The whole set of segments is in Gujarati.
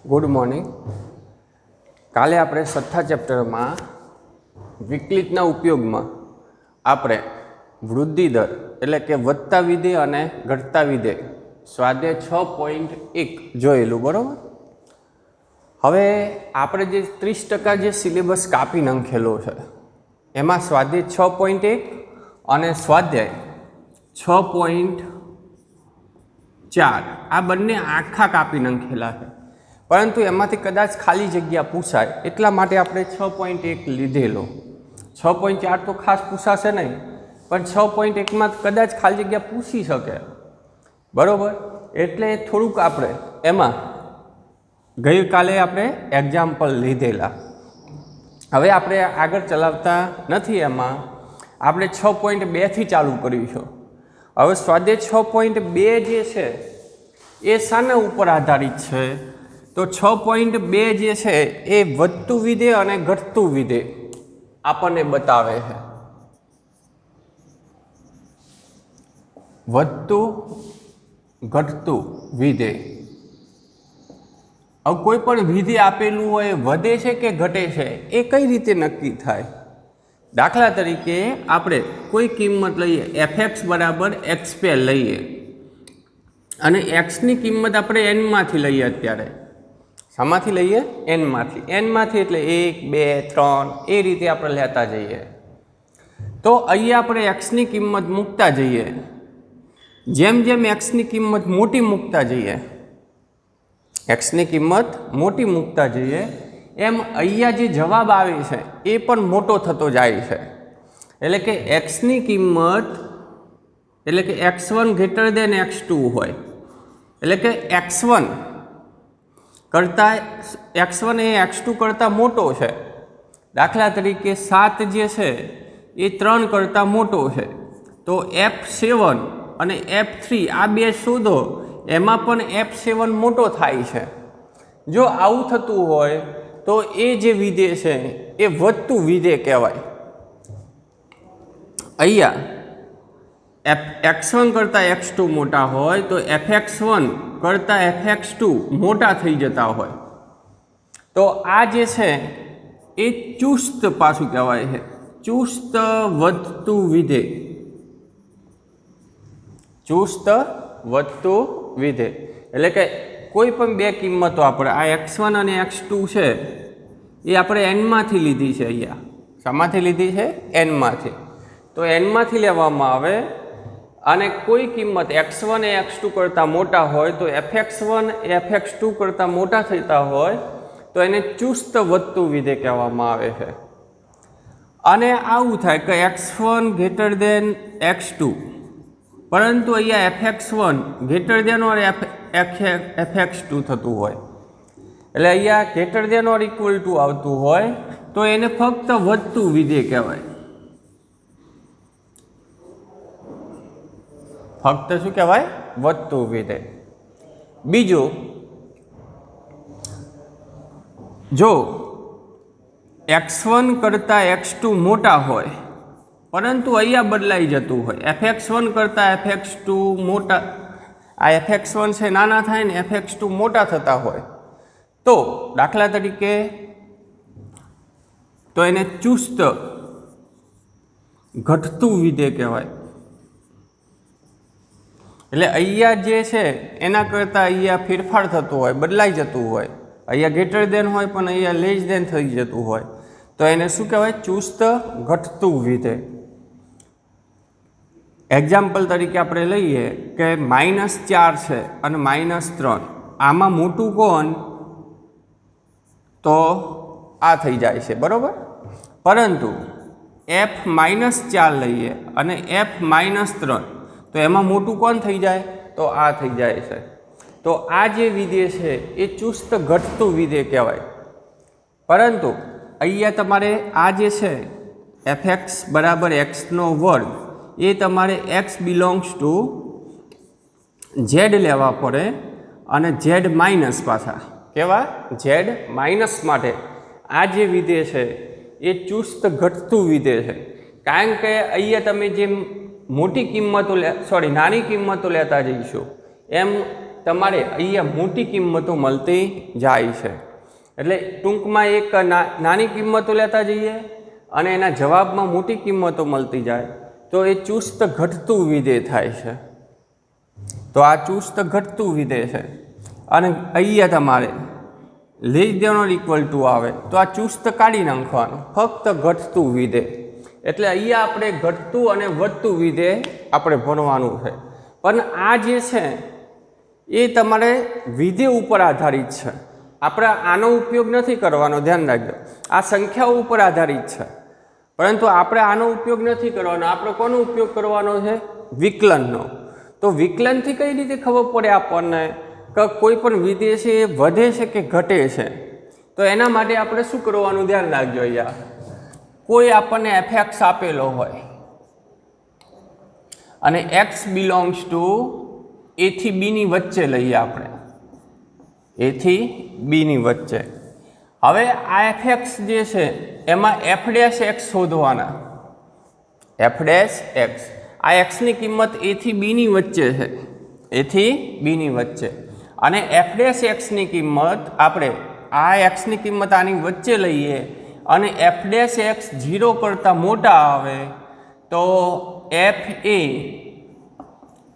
Good morning. काले आपणे छठा चैप्टर में विकलितना उपयोग में आपणे वृद्धि दर एटले के वधता विधेय अने घटता विधेय स्वाध्याय 6.1 जोयेलुं बरोबर। हवे आपणे जे 30% जे सिलेबस कापी नाखेलो छे एमां स्वाध्याय 6.1 अने स्वाध्याय 6.4 आ बंने आखा कापी नाखेला छे, परंतु एमांथी कदाच खाली जग्या पूछाय एटला माटे आपणे 6.1 लीधेलो। 6.4 तो खास पूछाशे नहीं, पण 6.1 में कदाच खाली जग्या पूछी शके बरोबर। एटले थोड़ुंक आपणे एमां गई काले आपणे एक्जाम्पल लीधेला। हवे आपणे आगळ चलावता नथी, एमां आपणे 6.2 थी चालू करीशुं। हवे स्वाध्याय 6.2 जे छे ए शाना उपर आधारित छे, तो 6.2 जे छे ए वधतुं विधेय अने घटतुं विधेय आपणे बतावे छे। वधतुं घटतुं विधेय। अब कोई पण विधेय आपेलुं होय वधे छे के घटे छे ए कई रीते नक्की थाय। दाखला तरीके आपणे कोई किंमत लईए fx बराबर x पे लईए अने x नी किंमत आपणे n मांथी लईए। अत्यारे शामांथी लईए? n मांथी। n मांथी एटले 1 2 3 ए रीते आपणे लेता जईए। तो अहींया आपणे x नी किंमत मूकता जईए। जेम जेम x नी किंमत मोटी मूकता जईए, x नी किंमत मोटी मूकता जईए एम अहींया जे जवाब आवे छे ए पण मोटो थतो जाय छे। एटले के x नी किंमत एटले के x1 ग्रेटर देन x2 होय, एटले के x1 करता x1 ए x2 करता मोटो छे। दाखला तरीके 7 जे छे ए 3 करता मोटो छे, तो f7 अने f3 आ बे शोधो एमां पण f7 मोटो थाय छे। जो आवुं थतुं होय तो ए जे विधेय छे ए वधतुं विधेय कहेवाय। अहींया x1 करता x2 मोटा होय तो fx1 करता fx2 मोटा थई जता होय, तो आ जे छे ए चुस्त पाछुं कहेवाय छे, चुस्त वधतुं विधेय। चुस्त वधतुं विधेय एटले के कोई पण बे किंमतो आपणे आ x1 अने x2 छे ए आपणे n मांथी लीधी छे। अहींया शामांथी लीधी छे? n मांथी। तो n मांथी लेवामां आवे अने कोई किंमत x1 ए x2 करता मोटा होय तो fx1 ए fx2 करता मोटा थता होय तो एने चुस्त वधतुं विधेय कहेवामां आवे छे। अने आवुं थाय के x1 ग्रेटर देन x2, परंतु अहींया fx1 ग्रेटर देन और fx2 थतुं होय, एटले अहींया ग्रेटर देन और इक्वल टू आवतुं होय तो एने फक्त वधतुं विधेय कहेवाय। फक्त शुं कहेवाय? वधतुं विधेय। बीजुं, जो x1 करता x2 मोटा होय परंतु अहींया बदलाई जतुं होय, fx1 करता fx2 मोटा, आ fx1 छे नाना थाय ने fx2 मोटा थता होय तो दाखला तरीके तो एने चुस्त घटतुं विधेय कहेवाय। एटले अहींया जे छे एना करता अहींया फेरफार थतो होय, बदलाई जतुं होय। अहींया ग्रेटर देन होय पण अहींया लेस देन थई जतुं होय तो एने शुं कहेवाय? चुस्त घटतुं विधेय। एक्जाम्पल तरीके आपणे लईए के -4 छे अने -3, आमां मोटुं कोण? तो आ थई जाय छे बरोबर। परंतु f-4 लईए अने f-3 तो एमां मोटुं कोण थई जाय? तो आ थई जाय छे। तो आ जे विधेय छे ए चुस्त घटतुं विधेय कहेवाय। परंतु अहींया तमारे आ जे छे fx बराबर x नो वर्ग ए तमारे x बिलोंग्स टू z लेवा पड़े अने z माइनस पाछा केवा z माइनस माटे आ जे विधेय छे ए चुस्त घटतुं विधेय छे। कारण के अहींया तमे जे मोटी किंमतो नानी किंमतो लेता जईशो एम તમારે અહીંયા મોટી કિંમતો મળતી જાય છે। એટલે ટૂંકમાં એક નાની કિંમતો લેતા જઈએ અને એના જવાબમાં મોટી કિંમતો મળતી જાય તો એ ચુસ્ત ઘટતું વિધેય થાય છે। તો આ ચુસ્ત ઘટતું વિધેય છે અને અહીંયા તમારે less than or equal to આવે તો આ ચુસ્ત કાઢી નાખવાનું, ફક્ત ઘટતું વિધેય। એટલે અહીંયા આપણે ઘટતું અને વધતું વિધેય આપણે ભણવાનું છે। પણ આ જે છે એ તમારે વિધેય ઉપર આધારિત છે, આપણે આનો ઉપયોગ નથી કરવાનો, ધ્યાન રાખજો। આ સંખ્યાઓ ઉપર આધારિત છે, પરંતુ આપણે આનો ઉપયોગ નથી કરવાનો। આપણે કોનો ઉપયોગ કરવાનો છે? વિકલનનો। તો વિકલનથી કઈ રીતે ખબર પડે આપણને કે કોઈ પણ વિધેય છે એ વધે છે કે ઘટે છે? તો એના માટે આપણે શું કરવાનું, ધ્યાન રાખજો। અહીંયા કોઈ આપણને fx આપેલો હોય અને x બિલોંગ્સ ટુ a થી b ની વચ્ચે લઈએ આપણે, a થી b ની વચ્ચે। હવે આ fx જે છે એમાં f' x શોધવાના, f'(x). આ x ની કિંમત a થી b ની વચ્ચે છે, a થી b ની વચ્ચે, અને f'(x) ની કિંમત આપણે આ x ની કિંમત આની વચ્ચે લઈએ અને f'(x) 0 કરતાં મોટા આવે તો f એ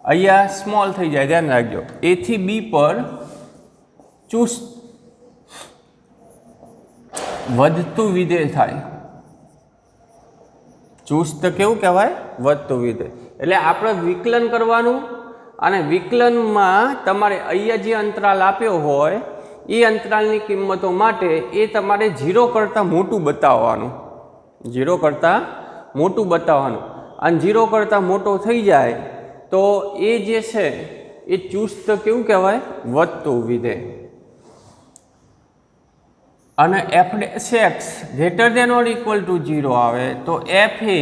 અહીંયા સ્મોલ થઈ જાય, ધ્યાન રાખજો। a થી b પર ચુસ્ત વધતું વિધેય થાય। ચુસ્ત કેવું કહેવાય? વધતું વિધેય। એટલે આપણે વિકલન કરવાનું અને વિકલનમાં તમારે અહીંયા જે અંતરાલ આપ્યો હોય એ અંતરાલની કિંમતો માટે એ તમારે 0 કરતાં મોટું બતાવવાનું, 0 કરતાં મોટું બતાવવાનું, અને 0 કરતાં મોટો થઈ જાય તો એ જે છે એ ચુસ્ત કેવું કહેવાય? વધતું વિધેય। અને f'(x) greater than or equal to 0 આવે તો f એ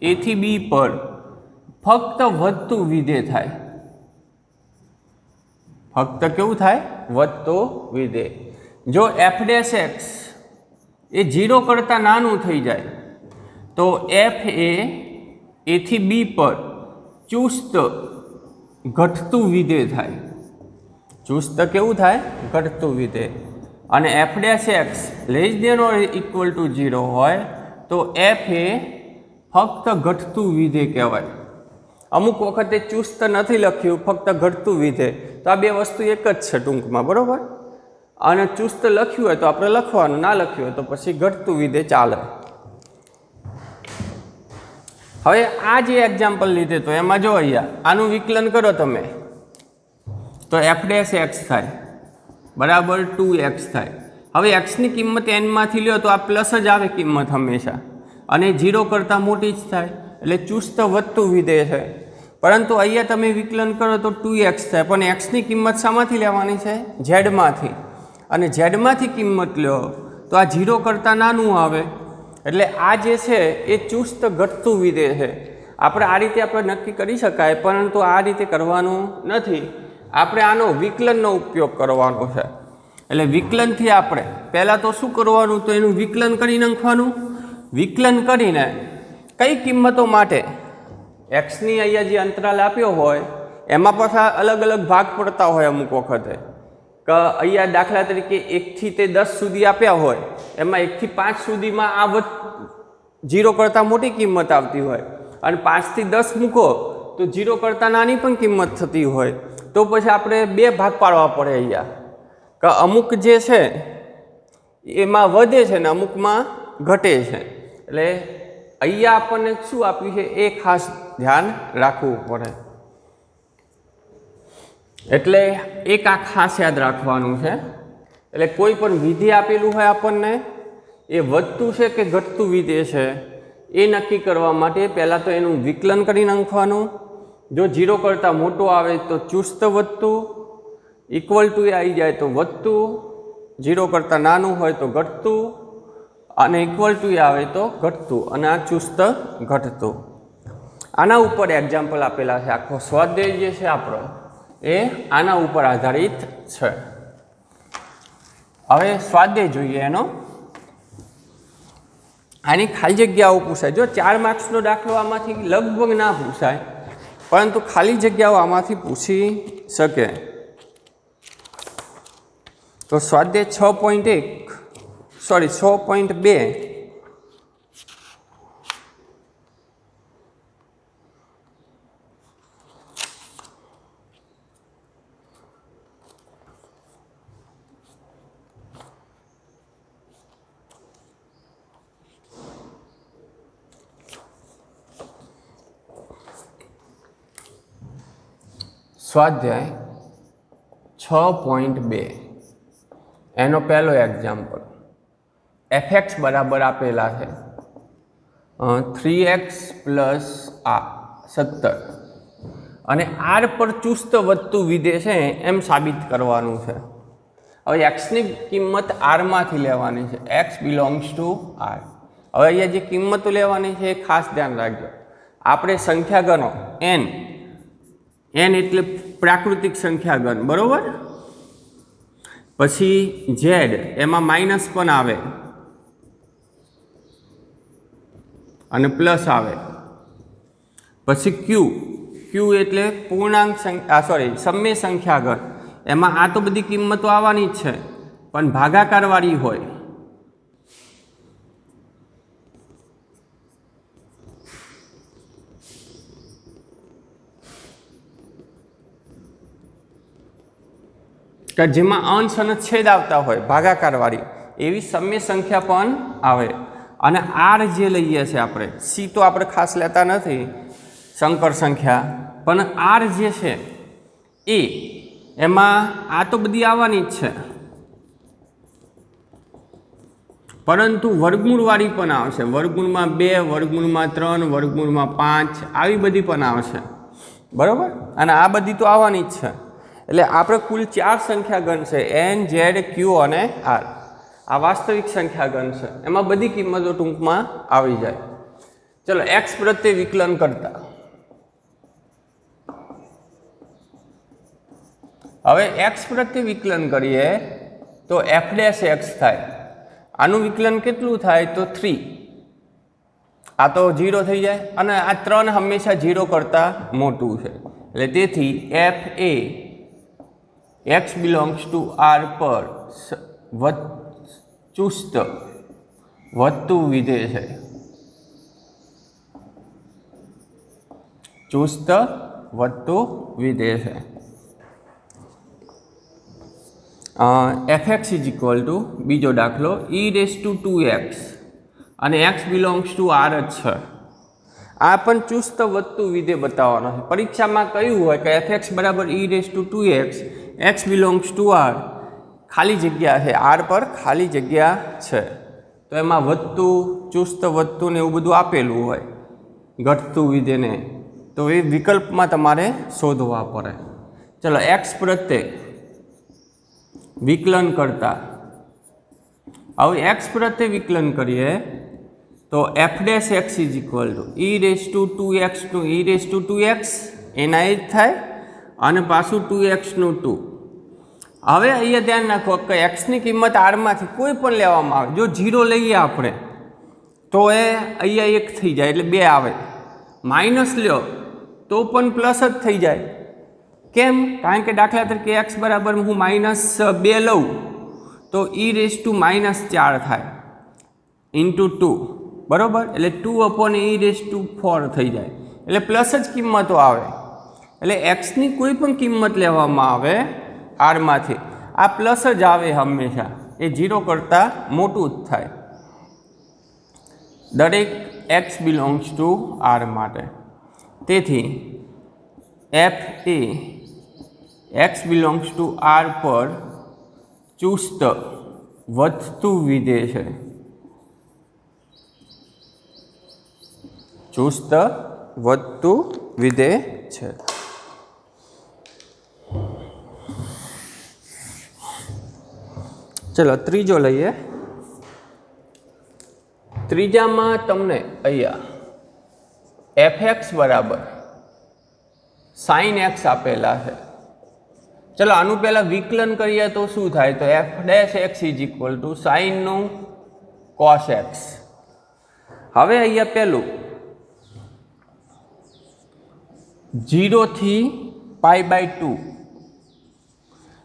a થી b પર ફક્ત વધતું વિધેય થાય, ફક્ત કેવું થાય? વધતું વિધેય। જો f'(x) એ 0 કરતાં નાનું થઈ જાય તો f એ a થી b પર ચુસ્ત ઘટતું વિધેય થાય। ચુસ્ત કેવું થાય? ઘટતું વિધેય। અને f'(x) less than or equal to 0 હોય તો f એ ફક્ત ઘટતું વિધેય કહેવાય। અમુક વખતે ચુસ્ત નથી લખ્યું, ફક્ત ઘટતું વિધેય, તો આ બે વસ્તુ એક જ છે ટૂંકમાં, બરાબર। અને ચુસ્ત લખ્યું હોય તો આપણે લખવાનું, ના લખ્યું હોય તો પછી ઘટતું વિધેય ચાલે। હવે આ જે એક્ઝામ્પલ લીધે તો એમાં જો અહીંયા આનું વિકલન કરો તમે તો f'(x) થાય બરાબર 2x થાય। હવે x ની કિંમત n માંથી લ્યો તો આ પ્લસ જ આવે કિંમત હંમેશા, અને 0 કરતાં મોટી જ થાય, એટલે ચુસ્ત વધતું વિધેય છે। પરંતુ અહીંયા તમે વિકલન કરો તો 2x થાય, પણ x ની કિંમત શામાંથી લેવાની છે? z માંથી, અને z માંથી કિંમત લ્યો તો આ 0 કરતાં નાનું આવે, એટલે આ જે છે એ ચુસ્ત ઘટતું વિધેય છે। આપણે આ રીતે આપણે નક્કી કરી શકાય, પરંતુ આ રીતે કરવાનું નથી, આપણે આનો વિકલનનો ઉપયોગ કરવાનો છે। એટલે વિકલનથી આપણે પહેલાં તો શું કરવાનું, તો એનું વિકલન કરી નાખવાનું। વિકલન કરીને કઈ કિંમતો માટે એક્સની અહીંયા જે અંતરાલ આપ્યો હોય એમાં પાછા અલગ અલગ ભાગ પડતા હોય અમુક વખતે, કે અહીંયા દાખલા તરીકે 1 થી તે 10 સુધી આપ્યા હોય, એમાં 1 થી 5 સુધીમાં આ 0 કરતાં મોટી કિંમત આવતી હોય, અને 5 થી 10 મૂકો તો 0 કરતાં નાની પણ કિંમત થતી હોય, તો પછી આપણે બે ભાગ પાડવા પડે અહીંયા, કે અમુક જે છે એમાં વધે છે ને અમુકમાં ઘટે છે। એટલે અહીંયા આપણને શું આપ્યું છે એ ખાસ ધ્યાન રાખવું પડે। એટલે એક આ ખાસ યાદ રાખવાનું છે। એટલે કોઈ પણ વિધેય આપેલું હોય આપણને, એ વધતું છે કે ઘટતું વિધેય છે એ નક્કી કરવા માટે પહેલાં તો એનું વિકલન કરી નાખવાનું। જો 0 કરતાં મોટો આવે તો ચુસ્ત વધતું, ઇક્વલ ટુ એ આવી જાય તો વધતું, 0 કરતાં નાનું હોય તો ઘટતું, અને ઇક્વલ ટુ એ આવે તો ઘટતું, અને આ ચુસ્ત ઘટતું। આના ઉપર એક્ઝામ્પલ આપેલા છે, આખો સ્વાધ્યાય જે છે આપણો એ આના ઉપર આધારિત છે। હવે સ્વાધ્યાય જોઈએ એનો। આની ખાલી જગ્યાઓ પૂછાય, જો 4 માર્ક્સનો દાખલો આમાંથી લગભગ ના પૂછાય, પરંતુ ખાલી જગ્યાઓ આમાંથી પૂછી શકે। તો સ્વાધ્યાય 6.1 સોરી 6.2 સ્વાધ્યાય 6.2 એનો પહેલો એક્ઝામ્પલ fx બરાબર આપેલા છે 3x પ્લસ 17 અને r પર ચુસ્ત વધતું વિધેય છે એમ સાબિત કરવાનું છે. હવે એક્સની કિંમત આરમાંથી લેવાની છે. X belongs to R. હવે અહીંયા જે કિંમતો લેવાની છે એ ખાસ ધ્યાન રાખજો. આપણે સંખ્યા ગણો એન એટલે પ્રાકૃતિક સંખ્યા ગણ, બરોબર. પછી ઝેડ એમાં માઇનસ પણ આવે અને પ્લસ આવે. પછી ક્યુ એટલે પૂર્ણાંક સંખ્યા સમય સંખ્યા ગણ. એમાં આ તો બધી કિંમતો આવવાની જ છે પણ ભાગાકારવાળી હોય. કે જેમાં અંશ અને છેદ આવતા હોય ભાગાકારવાળી એવી સમય સંખ્યા પણ આવે. અને આર જે લઈએ છીએ આપણે, સી તો આપણે ખાસ લેતા નથી સંકર સંખ્યા, પણ આર જે છે એ એમાં આ તો બધી આવવાની જ છે પરંતુ વર્ગમૂળવાળી પણ આવશે. વર્ગમૂળમાં 2, વર્ગમૂળમાં 3, વર્ગમૂળમાં 5 આવી બધી પણ આવશે, બરાબર. અને આ બધી તો આવવાની જ છે. એટલે આપણે કુલ 4 સંખ્યા ગણ છે એન, ઝેડ, ક્યુ અને આર. આ વાસ્તવિક સંખ્યા ગણ છે, એમાં બધી કિંમતો ટૂંકમાં આવી જાય. ચલો એક્સ પ્રત્યે વિકલન કરતા હવે એક્સ પ્રત્યે વિકલન કરીએ તો એફ ડેશ એક્સ થાય. આનું વિકલન કેટલું થાય તો 3. આ તો 0 થઈ જાય અને આ 3 હંમેશા 0 કરતાં મોટું છે. એટલે તેથી એફ એ એક્સ બિલોંગ્સ ટુ આર પર ચુસ્ત વધતું વિધેય છે. ચુસ્ત વધતું વિધેય છે. fx ઇઝ ઇક્વલ ટુ બીજો દાખલો e⁻²x અને x બિલોંગ્સ ટુ r જ છે. આ પણ ચુસ્ત વધતું વિધેય બતાવવાનો છે. પરીક્ષામાં કહ્યું હોય કે fx બરાબર e⁻²x, x belongs to r, ખાલી જગ્યા છે, r પર ખાલી જગ્યા છે. તો એમાં વધતું, ચુસ્ત વધતું ને એવું બધું આપેલું હોય ઘટતું વિધેયને, તો એ વિકલ્પમાં તમારે શોધવા પડે. ચલો x પ્રત્યે વિકલન કરતા હવે એક્સ પ્રત્યે વિકલન કરીએ તો f dash x is equal two e⁻²x નું e⁻²x એના એ જ થાય અને પાછું 2x નું 2. હવે અહીંયા ધ્યાન રાખો કે એક્સની કિંમત આરમાંથી કોઈ પણ લેવામાં આવે. જો 0 લઈએ આપણે તો એ અહીંયા 1 થઈ જાય એટલે 2 આવે. માઇનસ લ્યો તો પણ પ્લસ જ થઈ જાય. કેમ? કારણ કે દાખલા તરીકે એક્સ બરાબર હું -2 લઉં તો e⁻⁻4 થાય ઇન્ટુ 2, બરાબર. એટલે 2/e⁴ થઈ જાય એટલે પ્લસ જ કિંમતો આવે. એટલે એક્સની કોઈ પણ કિંમત લેવામાં આવે આરમાંથી, આ પ્લસ જ આવે હંમેશા. એ 0 કરતાં મોટું જ થાય દરેક એક્સ બિલોંગ્સ ટુ આર માટે. તેથી એફ એ એક્સ બિલોંગ્સ ટુ આર પર ચુસ્ત વધતું વિધેય છે. ચુસ્ત વધતું વિધેય છે. ચલો ત્રીજો લઈએ. ત્રીજામાં તમને અહીંયા fx બરાબર sin x આપેલા છે. ચલો આનું પહેલાં વિકલન કરીએ તો શું થાય તો f dash x is equal to સાઇનનું કોસ એક્સ. હવે અહીંયા પહેલું 0 થી π/2.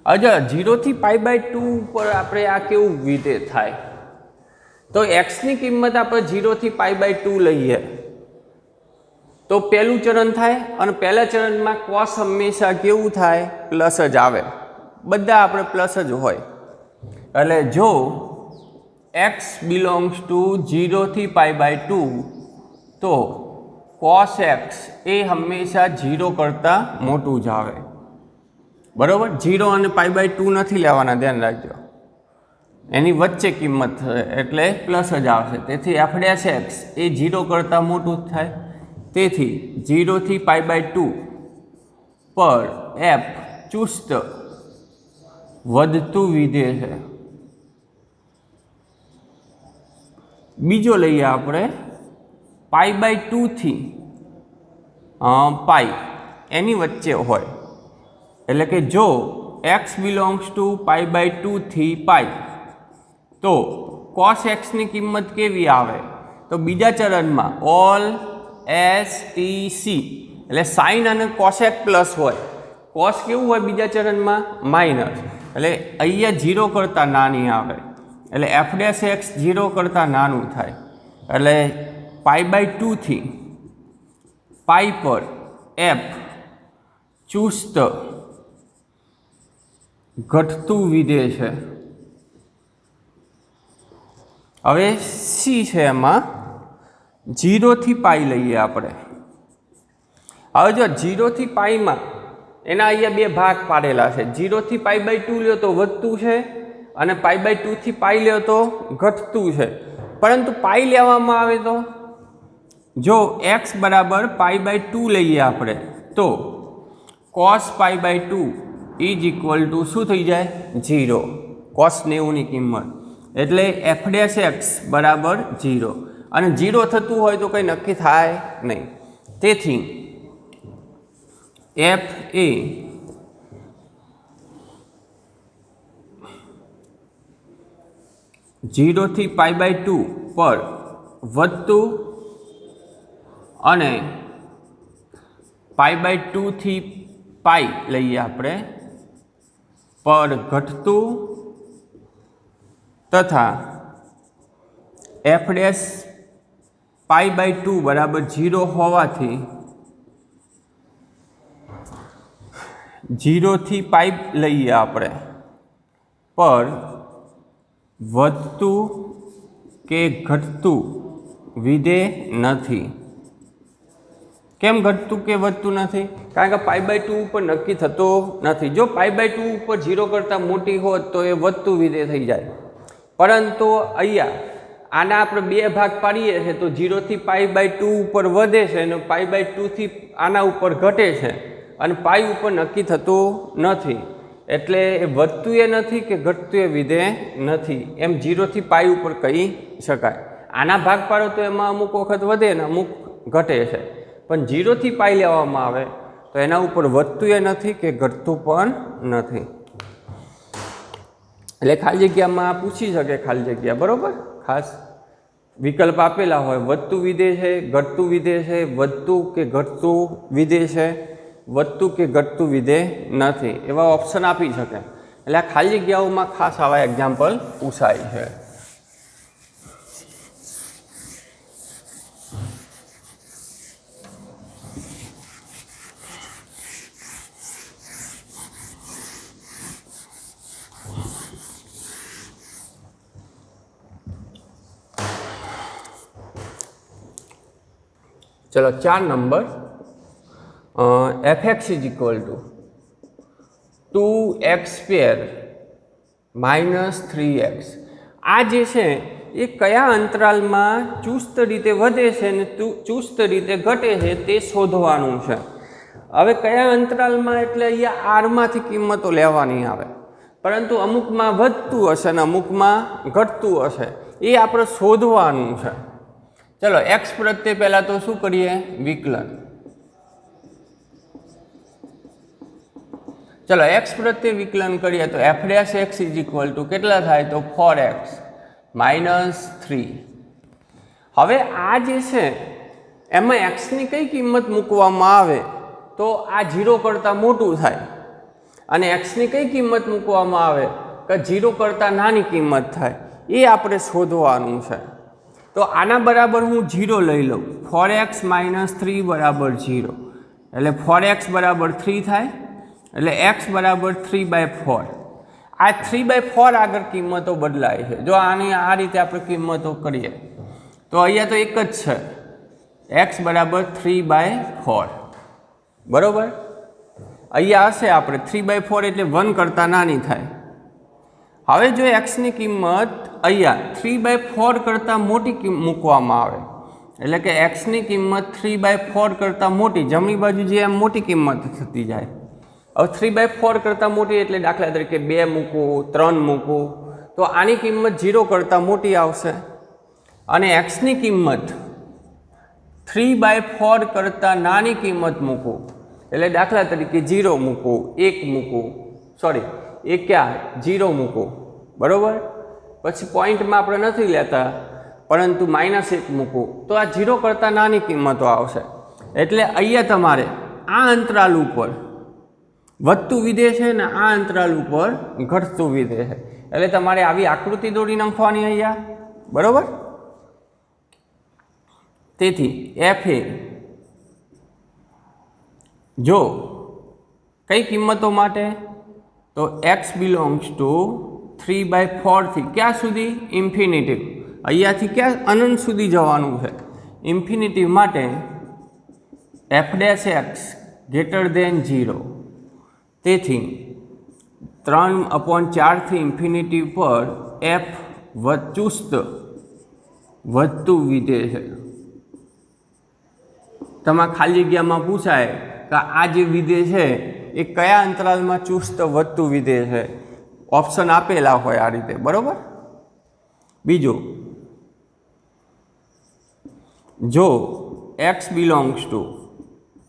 હવે 0 થી π/2 ઉપર આપણે આ કેવું વિધેય થાય, તો એક્સની કિંમત આપણે 0 થી π/2 લઈએ તો પહેલું ચરણ થાય, અને પહેલા ચરણમાં કોસ હંમેશા કેવું થાય, પ્લસ જ આવે, બધા આપણે પ્લસ જ હોય. એટલે જો x બિલોંગ્સ ટુ 0 થી π/2 તો cos x એ હંમેશા 0 કરતાં મોટું જ આવે, બરાબર. 0 અને π/2 નથી લેવાના, ધ્યાન રાખજો, એની વચ્ચે કિંમત થશે એટલે પ્લસ જ આવશે. તેથી f' એ 0 કરતાં મોટું જ થાય. તેથી 0 થી π/2 પર f ચુસ્ત વધતું વિધેય છે. બીજો લઈએ આપણે π/2 થી π એની વચ્ચે હોય, એટલે કે જો x બિલોંગ્સ ટુ π/2 થી π તો cos x ની કિંમત કેવી આવે, તો બીજા ચરણમાં ઓલ STC એટલે સાઇન અને કોસેક પ્લસ હોય, કોસ કેવું હોય બીજા ચરણમાં માઇનસ, એટલે અહીંયા 0 કરતાં નાની આવે, એટલે f' 0 કરતાં નાનું થાય. એટલે π/2 થી π પર f ચુસ્ત ઘટતું વિધેય છે. હવે C છે, એમાં 0 થી π લઈએ આપણે. હવે જો 0 થી π માં એના અહીંયા બે ભાગ પાડેલા છે. 0 થી π/2 લ્યો તો વધતું છે, અને π/2 થી π લ્યો તો ઘટતું છે. પરંતુ π લેવામાં આવે તો જો x બરાબર π/2 લઈએ આપણે તો cos π/2 ઇઝ ઇક્વલ ટુ શું થઈ જાય, 0, cos 90 ની કિંમત, એટલે f' બરાબર 0, અને 0 થતું હોય તો કંઈ નક્કી થાય નહીં. તેથી f એ ઝીરો થી π/2 પર વધતું અને π/2 થી π લઈએ આપણે પર ઘટતું તથા f' π/2 બરાબર 0 હોવાથી 0 થી π લઈએ આપણે પર વધતું કે ઘટતું વિધેય નથી. કેમ ઘટતું કે વધતું નથી? કારણ કે π/2 ઉપર નક્કી થતો નથી. જો π/2 ઉપર 0 કરતાં મોટી હોત તો એ વધતું વિધેય થઈ જાય, પરંતુ અહીંયા આના આપણે બે ભાગ પાડીએ છીએ તો 0 થી π/2 ઉપર વધે છે અને π/2 થી આના ઉપર ઘટે છે, અને π ઉપર નક્કી થતું નથી, એટલે એ વધતું એ નથી કે ઘટતું એ વિધેય નથી, એમ 0 થી π ઉપર કહી શકાય. આના ભાગ પાડો તો એમાં અમુક વખત વધે ને અમુક ઘટે છે, પણ 0 થી π લેવામાં આવે તો એના ઉપર વધતું એ નથી કે ઘટતું પણ નથી. એટલે ખાલી જગ્યામાં પૂછી શકે, ખાલી જગ્યા બરોબર, ખાસ વિકલ્પ આપેલા હોય, વધતું વિધેય છે, ઘટતું વિધેય છે, વધતું કે ઘટતું વિધેય છે, વધતું કે ઘટતું વિધેય નથી, એવા ઓપ્શન આપી શકે. એટલે આ ખાલી જગ્યાઓમાં ખાસ આવા એક્ઝામ્પલ પૂછાય છે. चलो 4 number f(x) is equal to 2x² - 3x. આ જે છે એ કયા અંતરાલમાં ચુસ્ત રીતે વધે છે અને ચુસ્ત રીતે ઘટે છે તે શોધવાનું છે. હવે કયા અંતરાલમાં એટલે અહીંયા આરમાંથી કિંમતો લેવાની આવે, પરંતુ અમુકમાં વધતું હશે અને અમુકમાં ઘટતું હશે, એ આપણે શોધવાનું છે. चलो x प्रत्ये पहला तो शू करिए, विकलन. चलो x प्रत्ये विकलन करिए तो f' इज इक्वल टू केटला थाय तो 4x - 3. हवे आ जे छे एमां x ની કઈ કિંમત મૂકવામાં આવે તો આ 0 કરતાં મોટું થાય, અને એક્સની કઈ કિંમત મૂકવામાં આવે કે 0 કરતાં નાની કિંમત થાય એ આપણે શોધવાનું છે. તો આના બરાબર હું 0 લઈ લઉં. 4x - 3 બરાબર 0 એટલે 4x બરાબર 3 થાય એટલે x બરાબર 3/4. આ 3/4 આગળ કિંમતો બદલાય છે. જો આની આ રીતે આપણે કિંમતો કરીએ તો અહીંયા તો એક જ છે, x બરાબર 3/4 બરાબર. અહીંયા હશે આપણે 3/4 એટલે 1 કરતાં નાની થાય. હવે જો એક્સની કિંમત અહીંયા 3/4 કરતાં મોટી મૂકવામાં આવે એટલે કે એક્સની કિંમત 3/4 કરતાં મોટી, જમણી બાજુ જે એમ મોટી કિંમત થતી જાય. હવે 3/4 કરતાં મોટી એટલે દાખલા તરીકે 2 મૂકવું, 3 મૂકવું, તો આની કિંમત 0 કરતાં મોટી આવશે. અને એક્સની કિંમત 3/4 કરતાં નાની કિંમત મૂકવું એટલે દાખલા તરીકે 0 મૂકવું, 1 મૂકવું, સોરી એ ક્યાં 0 મૂકવું બરાબર. પછી પોઈન્ટમાં આપણે નથી લેતા પરંતુ -1 મૂકવું, તો આ 0 કરતાં નાની કિંમતો આવશે. એટલે અહીંયા તમારે આ અંતરાલ ઉપર વધતું વિધેય છે ને આ અંતરાલ ઉપર ઘટતું વિધેય છે. એટલે તમારે આવી આકૃતિ દોરી નાખવાની અહીંયા બરાબર. તેથી f એ જો કઈ કિંમતો માટે તો x બિલોંગ્સ ટુ 3/4 થી ક્યાં સુધી ઇન્ફિનિટિવ, અહીંયાથી ક્યાં અનંત સુધી જવાનું છે ઇન્ફિનિટિવ માટે f' <0. તેથી 3/4 થી ઇન્ફિનિટિવ પર f ચુસ્ત વધતું વિધેય છે. તમારે ખાલી જગ્યામાં પૂછાય કે આ જે વિધેય છે એ કયા અંતરાલમાં ચુસ્ત વધતું વિધેય છે, ઓપ્શન આપેલા હોય આ રીતે બરાબર. બીજું, જો x બિલોંગ્સ ટુ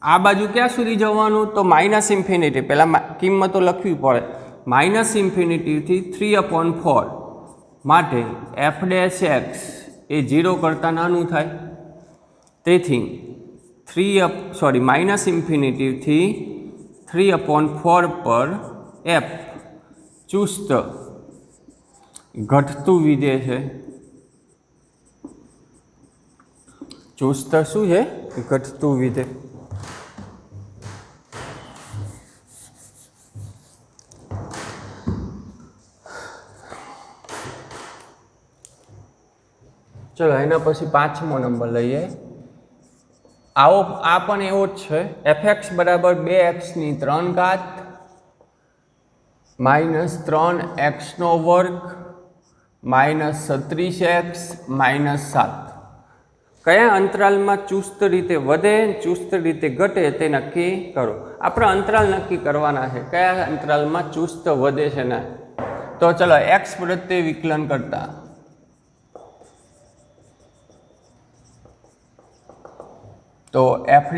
આ બાજુ ક્યાં સુધી જવાનું તો -ઇન્ફિનિટી, પહેલાં કિંમતો લખવી પડે, -ઇન્ફિનિટીથી 3/4 માટે f' એ 0 કરતાં નાનું થાય. તેથી -ઇન્ફિનિટીથી 3/4 પર f ચુસ્ત ઘટતું વિધેય છે. ચુસ્ત શું છે? ઘટતું વિધેય. ચલો એના પછી 5મો નંબર લઈએ. આવો આ પણ એવો જ છે. fx બરાબર 2x ની 3 ઘાત -3x² -36x -7. કયા અંતરાલમાં ચુસ્ત રીતે વધે ચુસ્ત રીતે ઘટે તે નક્કી કરો. આપણે અંતરાલ નક્કી કરવાના છે કયા અંતરાલમાં ચુસ્ત વધે છે ને. તો ચલો x પ્રત્યે વિકલન કરતા તો f'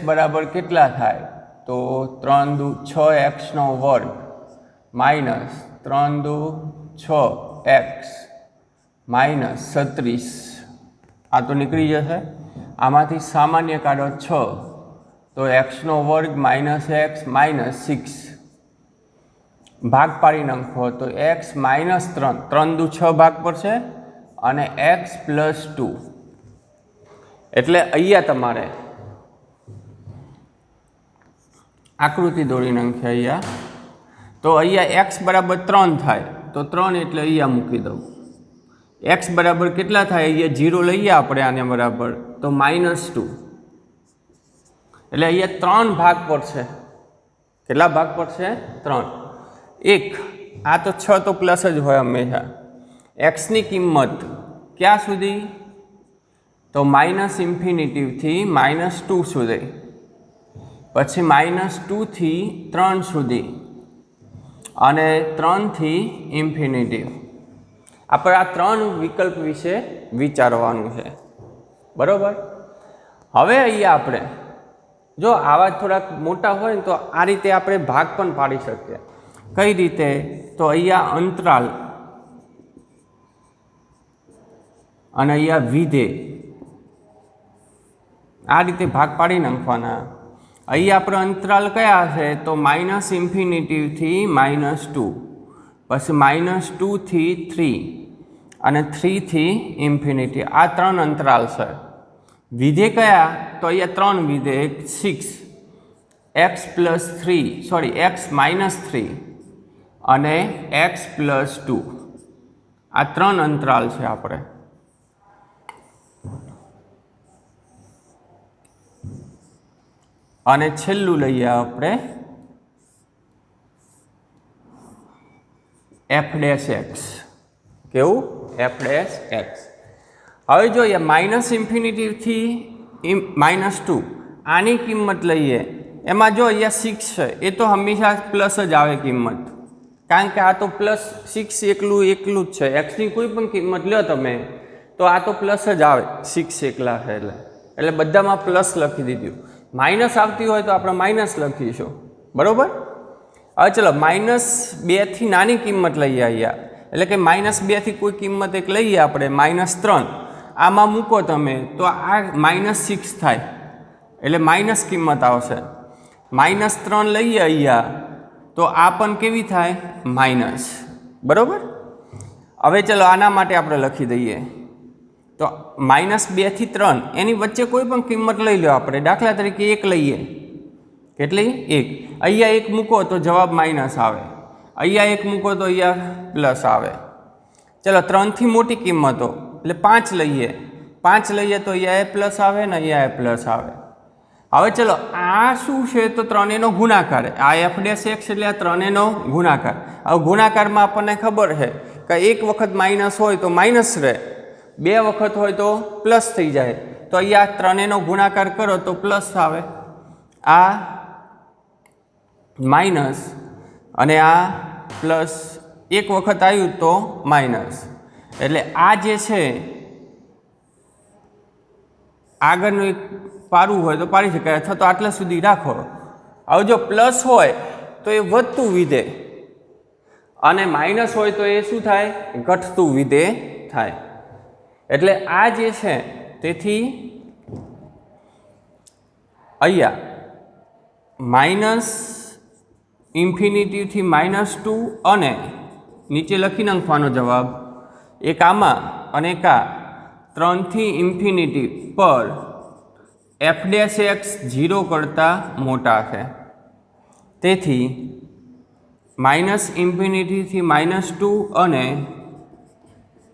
બરાબર કેટલા થાય તો 3 દુ 6x² -3 દુ 6x -36. આ તો નીકળી જશે. આમાંથી સામાન્ય કાઢો 6 તો x² -x -6 ભાગ પાડી નાખો તો x -3 3 દુ 6 ભાગ પડશે અને x +2. એટલે અહીંયા તમારે આકૃતિ દોરી નાખીએ અહીંયા. તો અહીંયા x બરાબર 3 થાય તો 3 એટલે અહીંયા મૂકી દઉં. x બરાબર કેટલા થાય અહીંયા 0 લઈએ આપણે આને બરાબર તો -2. એટલે અહીંયા 3 ભાગ પડશે. કેટલા ભાગ પડશે? 3. 1 આ તો 6 તો પ્લસ જ હોય હંમેશા. x ની કિંમત ક્યાં સુધી તો -ઇન્ફિનિટીથી -2 સુધી, પછી -2 થી 3 સુધી અને 3 થી ઇન્ફિનિટી. આપણે આ 3 વિકલ્પ વિશે વિચારવાનું છે બરાબર. હવે અહીંયા આપણે જો આવા થોડાક મોટા હોય ને તો આ રીતે આપણે ભાગ પણ પાડી શકીએ. કઈ રીતે તો અહીંયા અંતરાલ અને અહીંયા વિધેય આ રીતે ભાગ પાડી નાખવાના. અહીં આપણે અંતરાલ કયા છે તો -ઇન્ફિનિટી થી -2, પછી -2 થી 3 અને 3 થી ઇન્ફિનિટી, આ 3 અંતરાલ છે. વિધેય કયા તો અહીંયા 3 વિધેય, 6 x -3 અને x+2, આ 3 અંતરાલ છે આપણે. અને છેલ્લું લઈએ આપણે f'(x). કેવું? f'(x). હવે જોઈએ -ઇન્ફિનિટી થી -2 આની કિંમત લઈએ, એમાં જો અહીંયા 6 છે એ તો હંમેશા પ્લસ જ આવે કિંમત, કારણ કે આ તો +6 એકલું જ છે. એક્સની કોઈ પણ કિંમત લ્યો તમે તો આ તો પ્લસ જ આવે, 6 એકલા છે એટલે બધામાં પ્લસ લખી દીધું. માઇનસ આવતી હોય તો આપણે માઇનસ લખીશું, બરાબર. હવે ચલો -2 થી નાની કિંમત લઈએ અહીંયા, એટલે કે -2 થી કોઈ કિંમત એક લઈએ આપણે, -3 આમાં મૂકો તમે તો આ -6 થાય, એટલે માઇનસ કિંમત આવશે. -3 લઈએ અહીંયા તો આ પણ કેવી થાય? માઇનસ, બરાબર. હવે ચલો આના માટે આપણે લખી દઈએ તો -2 થી 3 એની વચ્ચે કોઈ પણ કિંમત લઈ લો આપણે, દાખલા તરીકે 1 લઈએ. કેટલી? 1. અહીંયા 1 મૂકો તો જવાબ માઇનસ આવે, અહીંયા 1 મૂકો તો અહીંયા પ્લસ આવે. ચલો 3 થી મોટી કિંમતો એટલે 5 લઈએ, 5 લઈએ તો અહીંયા એ પ્લસ આવે ને અહીંયા એ પ્લસ આવે. હવે ચલો આ શું છે તો 3 નો ગુણાકાર, આ f'(x) એટલે આ 3 નો ગુણાકાર. હવે ગુણાકારમાં આપણને ખબર છે કે એક વખત માઇનસ હોય તો માઇનસ રહે, 2 વખત હોય તો પ્લસ થઈ જાય, તો અહીંયા 3 નો ગુણાકાર કરો તો પ્લસ આવે, આ માઇનસ અને આ પ્લસ, એક વખત આવ્યું તો માઇનસ. એટલે આ જે છે આગળનું એક પારવું હોય તો પાડી શકાય, અથવા તો આટલા સુધી રાખો. હવે જો પ્લસ હોય તો એ વધતું વિધેય અને માઇનસ હોય તો એ શું થાય? ઘટતું વિધેય થાય. એટલે આ જે છે તેથી અહીંયા -ઇન્ફિનિટી થી -2 અને નીચે લખી નાખવાનો જવાબ, એક આમાં અને એક આ 3 થી ઇન્ફિનિટી પર f'(x) 0 કરતાં મોટા છે. તેથી -ઇન્ફિનિટી થી -2 અને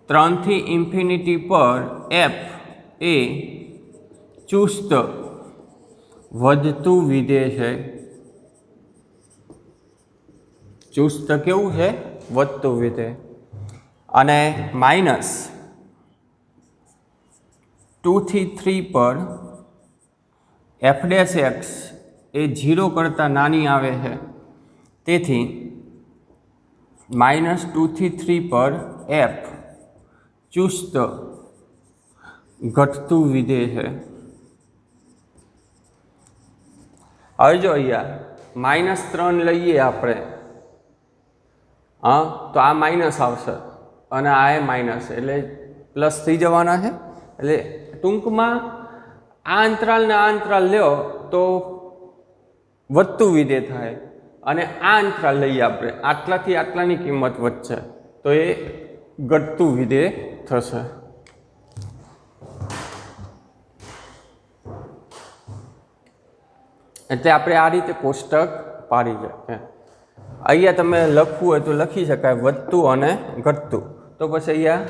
3 થી ઇન્ફિનિટી પર f એ ચુસ્ત વધતું વિધેય છે. ચુસ્ત કેવું છે? વધતું વિધેય. અને -2 થી 3 પર f'(x) એ 0 કરતાં નાની આવે છે. તેથી -2 થી 3 પર f ચુસ્ત ઘટતું વિધેય છે. હવે જો અહીંયા -3 લઈએ આપણે, હા તો આ માઇનસ આવશે અને આ એ માઇનસ, એટલે પ્લસ થઈ જવાના છે. એટલે ટૂંકમાં આ અંતરાલ ને આ અંતરાલ લ્યો તો વધતું વિધેય થાય, અને આ અંતરાલ લઈએ આપણે, આટલાથી આટલાની કિંમત વધશે તો એ ઘટતું વિધેય થશે. એટલે આપણે આ રીતે કોષ્ટક પાડી શકીએ. અહીંયા તમે લખવું હોય તો લખી શકાય વધતું અને ઘટતું, તો પછી અહીંયા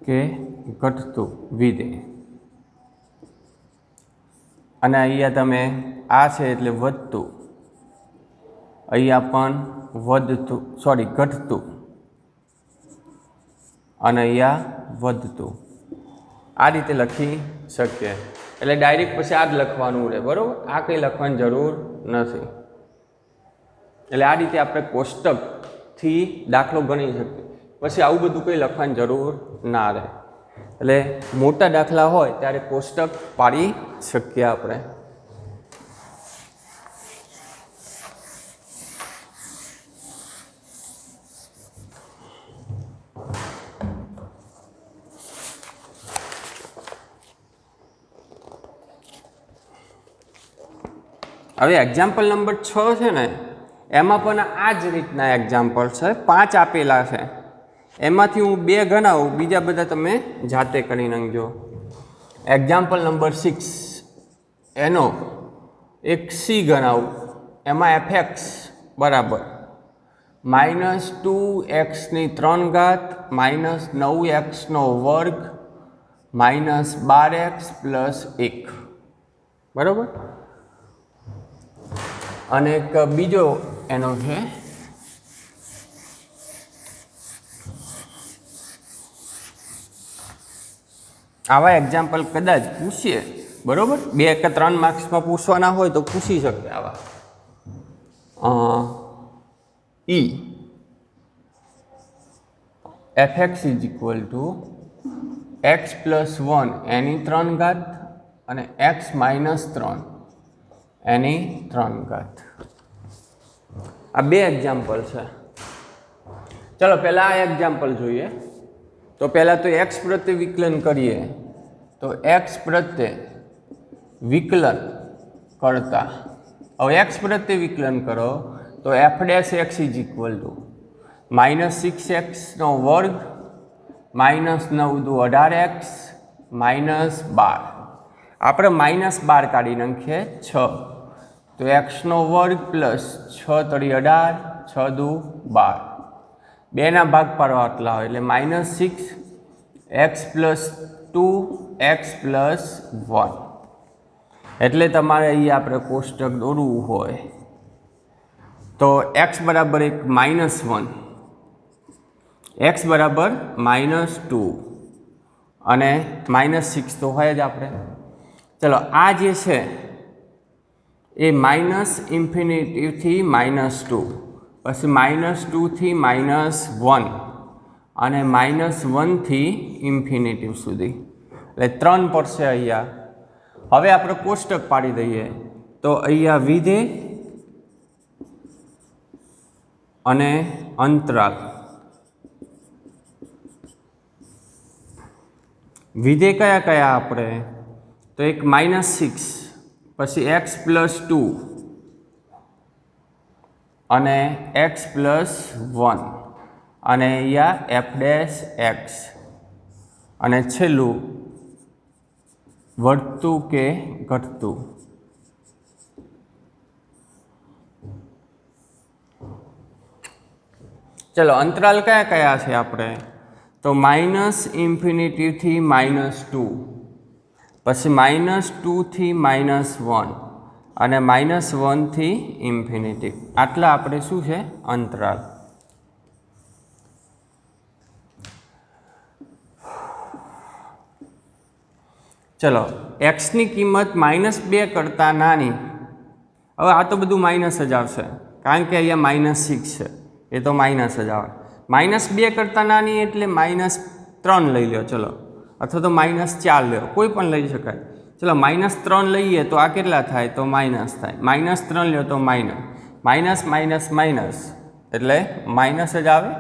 કે ઘટતું વિધેય, અને અહીંયા તમે આ છે એટલે વધતું, અહીંયા પણ ઘટતું અને અહીંયા વધતું, આ રીતે લખી શકીએ. એટલે ડાયરેક્ટ પછી આ જ લખવાનું રહે, બરાબર. આ કંઈ લખવાની જરૂર નથી. એટલે આ રીતે આપણે કોષ્ટકથી દાખલો ગણી શકીએ. પછી આવું બધું કંઈ લખવાની જરૂર ના રહે. એટલે મોટા દાખલા હોય ત્યારે કોષ્ટક પાડી શકીએ આપણે. હવે એક્ઝામ્પલ નંબર 6 છે ને એમાં પણ આ જ રીતના એક્ઝામ્પલ છે, 5 આપેલા છે, એમાંથી હું 2 ગણાવું, બીજા બધા તમે જાતે કરી નાખજો. એક્ઝામ્પલ નંબર 6 એનો એક સી ગણાવું, એમાં એફએક્સ બરાબર -2x3 -9x² -12x + 1 બરાબર. અને એક બીજો એનો છે આવા એક્ઝામ્પલ કદાચ પૂછીએ બરાબર, 2 કે 3 માર્ક્સમાં પૂછવાના હોય તો પૂછી શકે આવા. fx = x + 1 એની 3 અને x - 3 એની 3. આ 2 એક્ઝામ્પલ છે. ચલો પહેલાં આ એક્ઝામ્પલ જોઈએ. તો પહેલાં તો x પ્રત્યે વિકલન કરીએ, તો x પ્રત્યે વિકલન કરતા હવે x પ્રત્યે વિકલન કરો તો f' x = -6x² -9 × 18x -12. આપણે -12 કાઢી નાખીએ 6, તો x² + 6 × 18 6 × 12. 2 ના ભાગ પાડવા આટલા હોય એટલે -6x + 2x + 1. એટલે તમારે અહીંયા આપણે કોષ્ટક દોરવું હોય તો x બરાબર એક -1, x બરાબર -2 અને -6 તો હોય જ આપણે. ચલો આ જે છે એ -∞ થી -2, પછી -2 થી -1 અને -1 થી ∞ સુધી, એટલે 3 પડશે અહીંયા. હવે આપણે કોષ્ટક પાડી દઈએ તો અહીંયા વિધેય અને અંતરાલ. વિધેય કયા કયા આપણે, તો એક -6, પછી x + 2 અને x + 1 અને અહીંયા f' અને છેલ્લું વધતું કે ઘટતું. ચલો અંતરાલ કયા કયા છે આપણે, તો -∞ થી -2, પછી -2 થી -1 અને -1 થી ∞. આટલા આપણે શું છે અંતરાલ. ચલો એક્સની કિંમત -2 કરતાં નાની, હવે આ તો બધું માઇનસ જ આવશે કારણ કે અહીંયા -6 છે, એ તો માઇનસ જ આવે. -2 કરતાં નાની એટલે -3 લઈ લો ચલો, અથવા તો -4 લો, કોઈ પણ લઈ શકાય. ચલો -3 લઈએ તો આ કેટલા થાય, તો માઇનસ થાય. -3 લો તો માઇનસ એટલે માઇનસ જ આવે,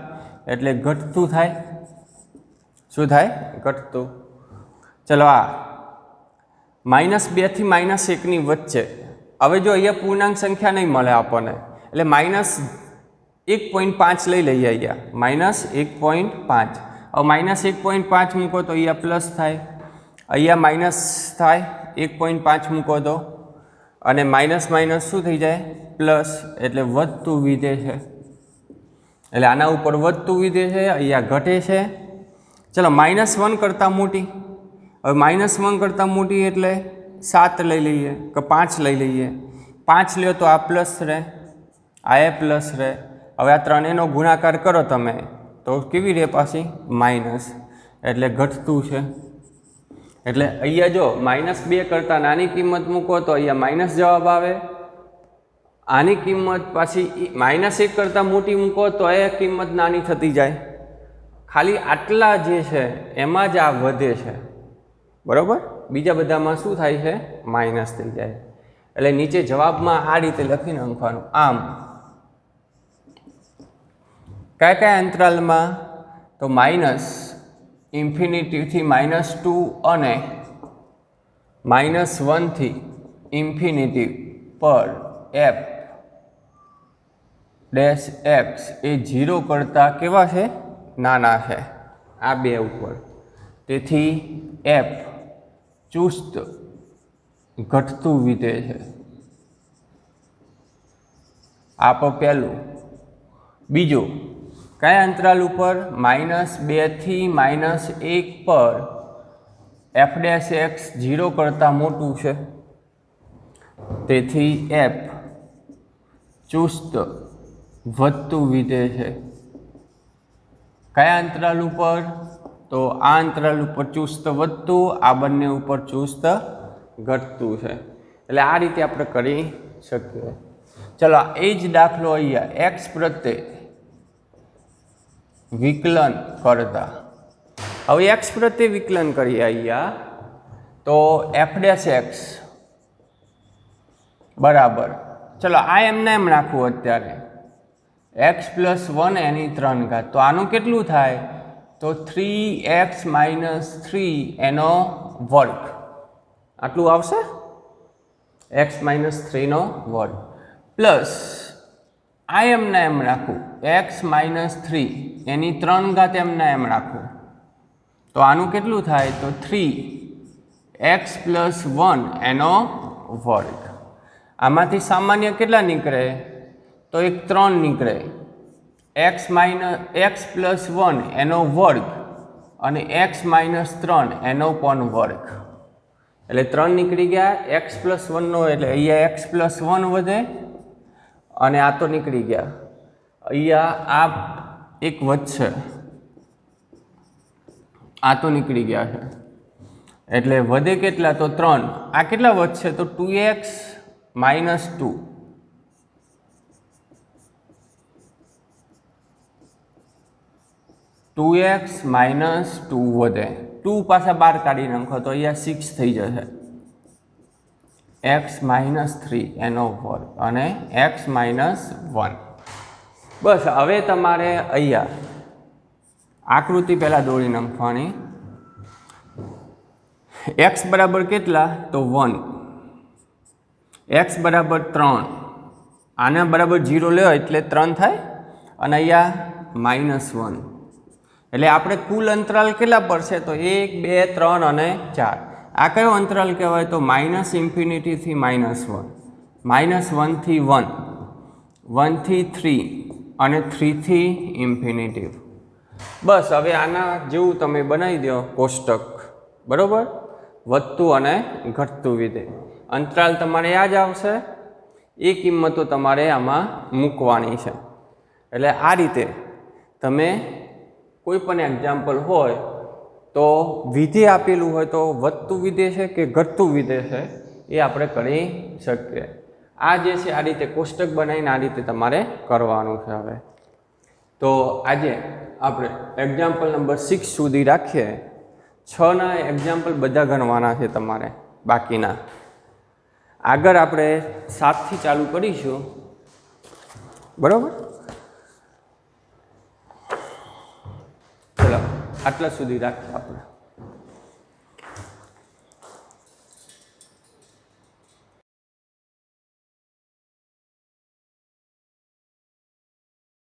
એટલે ઘટતું થાય. શું થાય, ઘટતું. ચલો આ -2 થી -1 ની વચ્ચે, હવે જો અહીંયા પૂર્ણાંક સંખ્યા નહીં મળે આપણને, એટલે -1.5 લઈ લઈએ અહીંયા, -1.5. હવે -1.5 મૂકો તો અહીંયા પ્લસ થાય, અહીંયા માઇનસ થાય, 1.5 મૂકો તો, અને માઇનસ શું થઈ જાય, પ્લસ, એટલે વધતું વિધેય છે. એટલે આના ઉપર વધતું વિધેય છે, અહીંયા ઘટે છે. ચલો -1 કરતાં મોટી, હવે -1 કરતાં મોટી એટલે 7 લઈ લઈએ કે 5 લઈ લઈએ. 5 લ્યો તો આ પ્લસ રહે, આ એ પ્લસ રહે. હવે આ ત્રણેયનો ગુણાકાર કરો તમે તો કેવી રહે પાછી, માઇનસ, એટલે ઘટતું છે. એટલે અહીંયા જો -2 કરતાં નાની કિંમત મૂકો તો અહીંયા માઇનસ જવાબ આવે. આની કિંમત પાછી -1 કરતાં મોટી મૂકો તો એ કિંમત નાની થતી જાય. ખાલી આટલા જે છે એમાં જ આ વધે છે, બરાબર. બીજા બધામાં શું થાય છે, માઇનસ થઈ જાય. એટલે નીચે જવાબમાં આ રીતે લખી નાખવાનું. આમ કયા કયા અંતરાલમાં, તો -∞ થી -2 અને -1 થી ∞ પર એફ ડેશ એક્સ એ 0 કરતાં કેવા છે? નાના છે આ બે ઉપર. તેથી એફ ચુસ્ત ઘટતું વિધેય છે. આપ પહેલું. બીજું, કયા અંતરાલ ઉપર? -2 થી -1 પર એફ ડેશ એક્સ 0 કરતાં મોટું છે. તેથી એફ ચુસ્ત વધતું વિધેય છે. કયા અંતરાલ ઉપર? તો આ અંતરાલ ઉપર ચુસ્ત વધતું, આ બંને ઉપર ચુસ્ત ઘટતું છે. એટલે આ રીતે આપણે કરી શકીએ. ચલો એ જ દાખલો અહીંયા એક્સ પ્રત્યે વિકલન કરતા. હવે એક્સ પ્રત્યે વિકલન કરીએ અહીંયા તો એફ ડેશ એક્સ બરાબર, ચલો આ એમને એમ રાખવું અત્યારે એક્સ પ્લસ 1 એની 3 ઘાત. તો આનું કેટલું થાય? તો 3x - 3 એનો વર્ગ. આટલું આવશે, x - 3 નો વર્ગ પ્લસ આ એમને એમ રાખવું x - 3 એની 3 ઘાત એમને એમ રાખવું. તો આનું કેટલું થાય? તો 3x + 1 એનો વર્ગ. આમાંથી સામાન્ય કેટલા નીકળે? તો એક 3 નીકળે. x + 1 એનો વર્ગ અને x - 3 એનો પણ વર્ગ. એટલે 3 નીકળી ગયા. x + 1 નો એટલે અહીંયા x + 1 વધે અને આ તો નીકળી ગયા. અહીંયા આ એક વધશે, આ તો નીકળી ગયા છે. એટલે વધે કેટલા? તો 3. આ કેટલા વધશે? તો 2x - 2. (2x - 2) વધે. 2 પાછા 12 કાઢી નાખો તો અહીંયા 6 થઈ જશે. x - 3 એનો વર્ગ અને x - 1. બસ હવે તમારે અહીંયા આકૃતિ પહેલાં દોરી નાખવાની. x બરાબર કેટલા? તો 1. x બરાબર 3. આના બરાબર 0 લેવા એટલે 3 થાય અને અહીંયા -1. એટલે આપણે કુલ અંતરાલ કેટલા પડશે? તો 1, 2, 3 અને 4. આ કયો અંતરાલ કહેવાય? તો -∞ થી -1, -1 થી 1, 1 થી 3 અને 3 થી ∞. બસ હવે આના જેવું તમે બનાવી દો કોષ્ટક, બરાબર? વધતું અને ઘટતું વિધેય. અંતરાલ તમારે યાદ આવશે, એ કિંમતો તમારે આમાં મૂકવાની છે. એટલે આ રીતે તમે કોઈ પણ એક્ઝામ્પલ હોય તો વિધેય આપેલું હોય તો વધતું વિધેય છે કે ઘટતું વિધેય છે એ આપણે કરી શકીએ. આ જે છે આ રીતે કોષ્ટક બનાવીને આ રીતે તમારે કરવાનું છે. હવે તો આજે આપણે એક્ઝામ્પલ નંબર 6 સુધી રાખીએ. 6ના એક્ઝામ્પલ બધા ગણવાના છે તમારે, બાકીના આગળ આપણે 7થી ચાલુ કરીશું, બરાબર? ચલો આટલા સુધી રાખીએ.